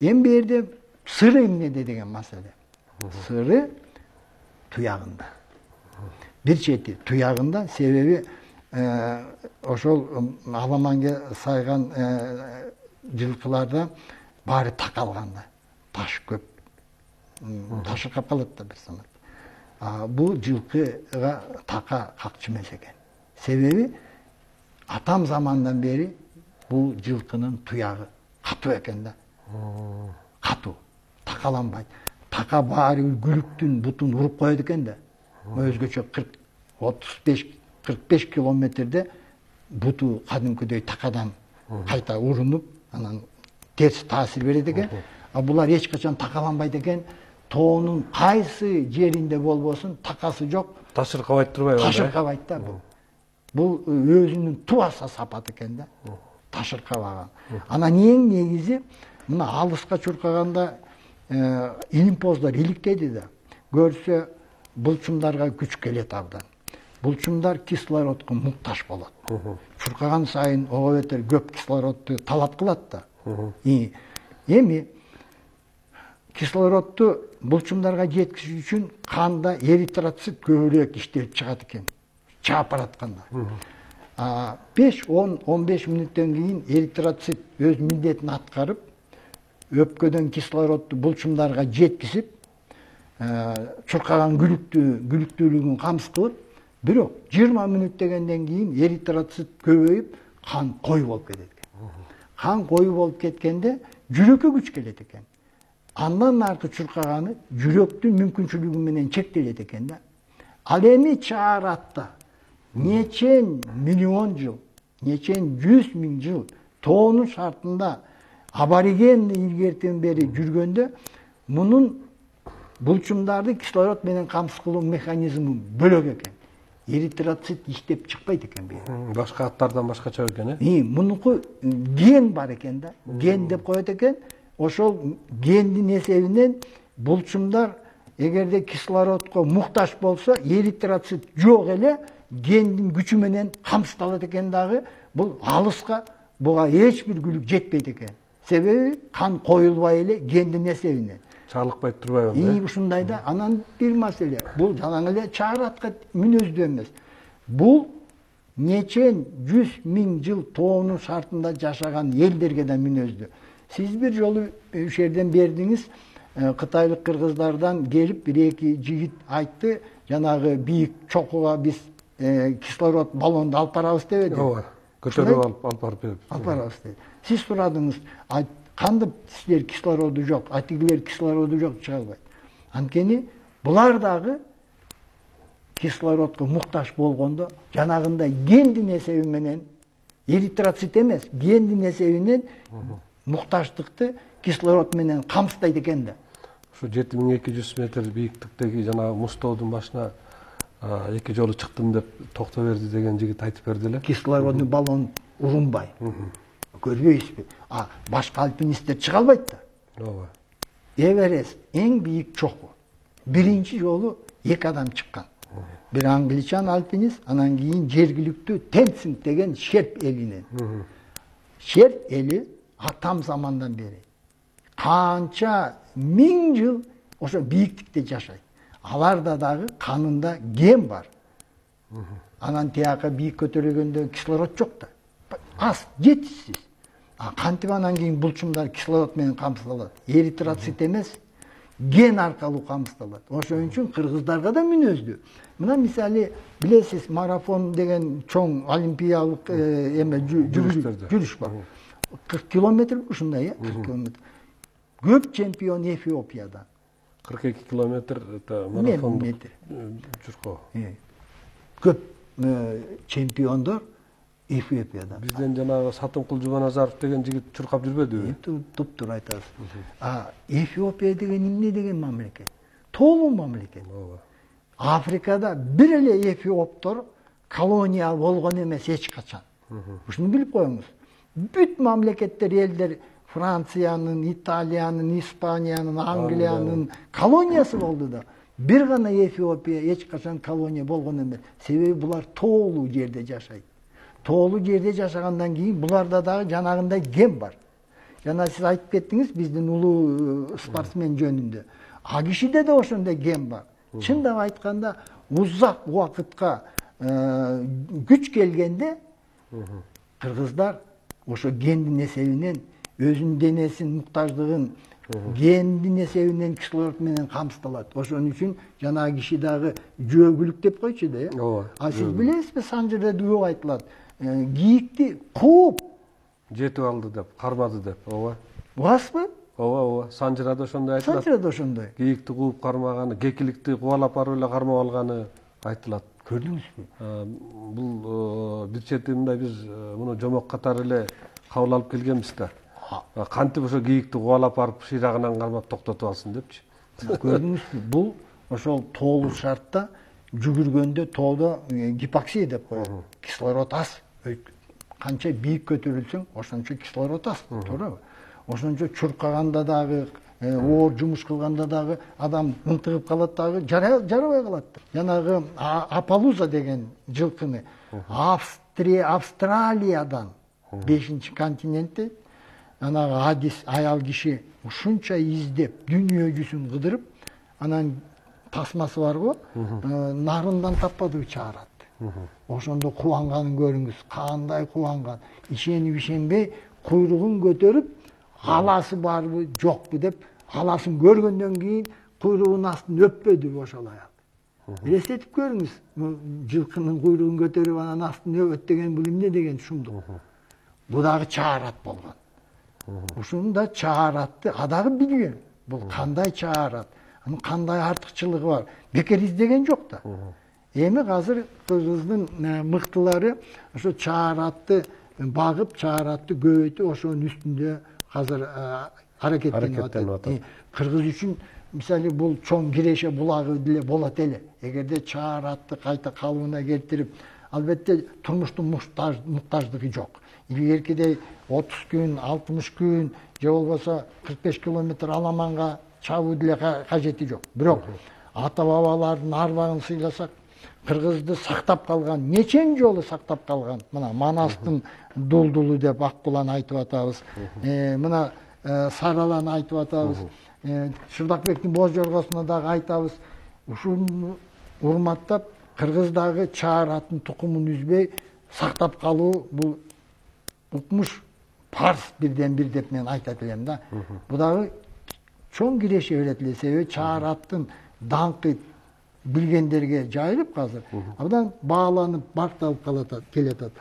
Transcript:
Endi bu yerде sırrı emnede деген маселе. Sırrı tuyağında. Bir çeti tuyağında, sebebi oşol Alamанга saygan жылкыларда баары такалганда. Taş köp. Taşı kapalıp da bir sanat. Bu жылкыга taka kakçı emес eken. Sebebi atam zamandan beri bu жылкынын tuyağı katı eken de. Katı. Takalanbaydı. Taka bari gülüktün butun vurup koydu eken de. Özgöçe 35-45 kilometrede butu kadimkidey takadan kayta urunup anan ters tasir beredi eken. Bular hiç kaçan takalanbaydı eken. Toğunun kaysı yerinde bolbosun takası yok. Taşır kavayt durmay. Taşır kavayt da bu. Bu özünün tuasa sapat eken de. Taşır kavagan. Ana niyeң negizi mına alыска çurkaganda ilimpozlar iliktedi de. Görse bulçumlarga güç kelet abdan. Bulçumlar kislorodga muhtaç bolot. Çurkagan sayın ого beter köp kisloroddu talap kılat da. Emi kisloroddu bulçumlarga жеткизүү үчүн kanda eritrotsit көбүрөөк иштелип чыгат экен. Чаап баратканда. 5-10-15 мүнөттөн кийин eritrotsit өз милдетин аткарып, өпкөдөн кислородду булчумдарга жеткизип, чуркаган күлүктүүлүгүн камсыз кылып, бирок 20 мүнөт дегенден кийин eritrotsit көбөйүп, кан кою болуп кетет экен. Кан кою болуп кеткенде жүрөккө күч келет экен. Андан аркы чуркаганы жүрөктүн мүмкүнчүлүгү менен чектелет экен да. Ал эми чааратта нечен миллион жыл, нечен 100 миң жыл тоонун шартында абориген илгертен бери жүргөндө мунун булчумдарды кислород менен камсыз кылуу механизми бөлөк экен. Eritrotsit иштеп чыкпайт экен бу. Башка аттардан башкача экен, э? Мунуку ген бар экен да. Ген деп коет экен. Ошол гендин эсебинен булчумдар эгерде кислородго муктаж болсо, eritrotsit жок эле гендин күчү менен камсыздалат экен дагы. Бул алыска буга эч бир күлүк жетпейт экен. Себеби кан коюлбай эле гендин эсебинен. Чарлыкпай турбайбы? Ушундай да. Анан бир маселе. Бул жалаң эле чааратка мүнөздүү эмес. Бул нечен 100 миң жыл тоонун шартында жашаган элдерге да мүнөздүү. Siz bir жолу ушерден бердиңиз, Кытайлык кыргыздардан келип бир-эки жигит айтты, жанагы бийик чокуга биз кислород баллонду алып барабыз деп эди. Ооба. Көтөрүп алып барып берип. Алып барабыз dedi. Siz сурадыңыз, кантип силер кислороду жок, атигилер кислороду жок чыга албайт. Анткени булар дагы кислородго муктаж болгондо жанагындай гендин эсеби менен eritrotsit эмес, гендин эсебинен muhtaçlıktı kislorod menен kamsыздайт экен да. Şu 7200 metr biyiklikteki jana Mustoğdun başına iki жолу çıktım dep tokta verdi degen jigit aytıp berdiler. Kislorodun balon urunbay. Görüyorsunuz. Başka alpinistler çıka albayt da. Ооба. Everest en büyük çoku. Birinci yolu iki adam çıkkan. Bir Angliçan alpinist, anan keyin jergilиктүү Tenzing degen Şerp elinin. Şerp eli tam zamandan beri kança ming yıl oşo biyiklikte yaşayt. Alarda dagı kanında gen var. Anan tiyaka biyik kötөрөгөндө kislorod жок da. Az, жетишсиz. Kantip anan keyin bulçumlar kislorod menен kamsыздалат. Eritrotsit emес, gen arkalуу камсыздалат. Ошон үчүн кыргыздарга да мүнөздүү. Мына мисалы билесиз, марафон деген чоң олимпиялык жүрүш бар. 40 kilometre ушундай, 40 kilometre. Köp çempiyon Efiyopiya'dan. 42 kilometre maraton жүркө. Köp çempiyonlar Efiyopiya'dan. Bizden janagı Satımkul Jubanazarov degen jigit çurkap жүрбөдүbü? Туптур айтасыз. Efiopiya деген эмне деген мамлекет? Толуу мамлекет. Afrika'da bir эле Efioптор колония болгон эмес эч качан. Ушуну билип коюңуз. Бүт мамлекеттер, елдер Fransa'nın, İtalya'nın, İspanya'nın, Anglia'nın kolonyası oldu da. Bir gana Efiopiya hiç kaçan kolonya bolgon emes. Sebebi bular toğulu yerde yaşaydı. Toğulu yerde yaşagandan keyin bularda da janagında gen var. Жана сиз айтып кеттиңиз биздин улуу спортсмен жөнүндө. А кишиде да ошондой ген бар. Чындап айтканда узак убакытка күч келгенде кыргыздар ошо гендин эсебинен өзүнүн денесинин муктаждыгын гендин эсебинен кислород менен камсыздалат. Ошон үчүн жанагы киши дагы жөөгүлүк деп койчу да. Ооба. А сиз билесизби, Санжырда көп айтылат. Кийикти кууп жетип алды деп, кармады деп. Ооба. угасызбы? Ооба. Санжырада ошондой айтылат. Санжырда ошондой. Кийикти кууп кармаганы, кекиликти кубалап барып эле кармап алганы айтылат. Көрдүңүзбү? Бул бир чети мындай биз муну жомок катары эле кабыл алып келгенбиз да. Кантип ошо кийикти кубалап барып шыйрагынан кармап токтотуп алсын депчи. Көрдүңүзбү? Бул ошол тоолуу шартта жүгүргөндө тоодо гипоксия деп коет. Кислород аз. Канча бийик көтөрүлсөң, ошончо кислород аз, туурабы? Ошончо чуркаганда дагы, оор жумуш кылганда дагы адам ынтыгып калат дагы, жарабай калат. Жанагы Апалуза деген жылкыны Австралиядан 5-континентте анагы Адис аял киши ушунча издеп, дүйнө жүзүн кыдырып, анан тасмасы бар го, нарындан таппады чаарат. Ошондо кубанганын көрүңүз, кандай кубанган. Ишенип ишенбей, куйругун көтөрүп, аласы барбы, жокпу деп, аласын көргөндөн кийин куйругунун астын өппөдү ошол аял. Элестетип көрүңүз, жылкынын куйругун көтөрүп, анан астын өттөгөн бул эмне деген шумдук. Бул дагы чаарат болгон. Ушуну да чааратты дагы билген. Бул кандай чаарат, анын кандай артыкчылыгы бар. Бекер издеген жок да. Эми азыр кыргыздын мыктылары ошо чааратты багып, чааратты көбөйтүп, ошонун үстүндө азыр аракеттенип атат. Кыргыз үчүн мисалы бул чоң Киреше булагы деле болот эле. Эгерде чааратты кайта калыбына келтирип, албетте турмуштун муктаждыгы жок. Илгеркидей 30 күн, 60 күн, же болбосо 45 километр аламанга чабуу деле кажети жок. Бирок ата бабалардын арбагын сыйласак, кыргызды сактап калган, нечен жолу сактап калган. Мына Манастын Дулдулу деп Аккуланы айтып атабыз. Мына Сараланы айтып атабыз. Шырдакбектин Боз Жоргосуна дагы айтабыз. Ушуну урматтап, кыргыздагы чаараттын тукумун үзбөй сактап калуу бул укмуш парз бирден бир деп мен айтат элем да. Бул дагы чоң Киреше берет эле, себеби чаараттын даңкы билгендерге жайылып азыр, абдан бааланып, бакталып келатат.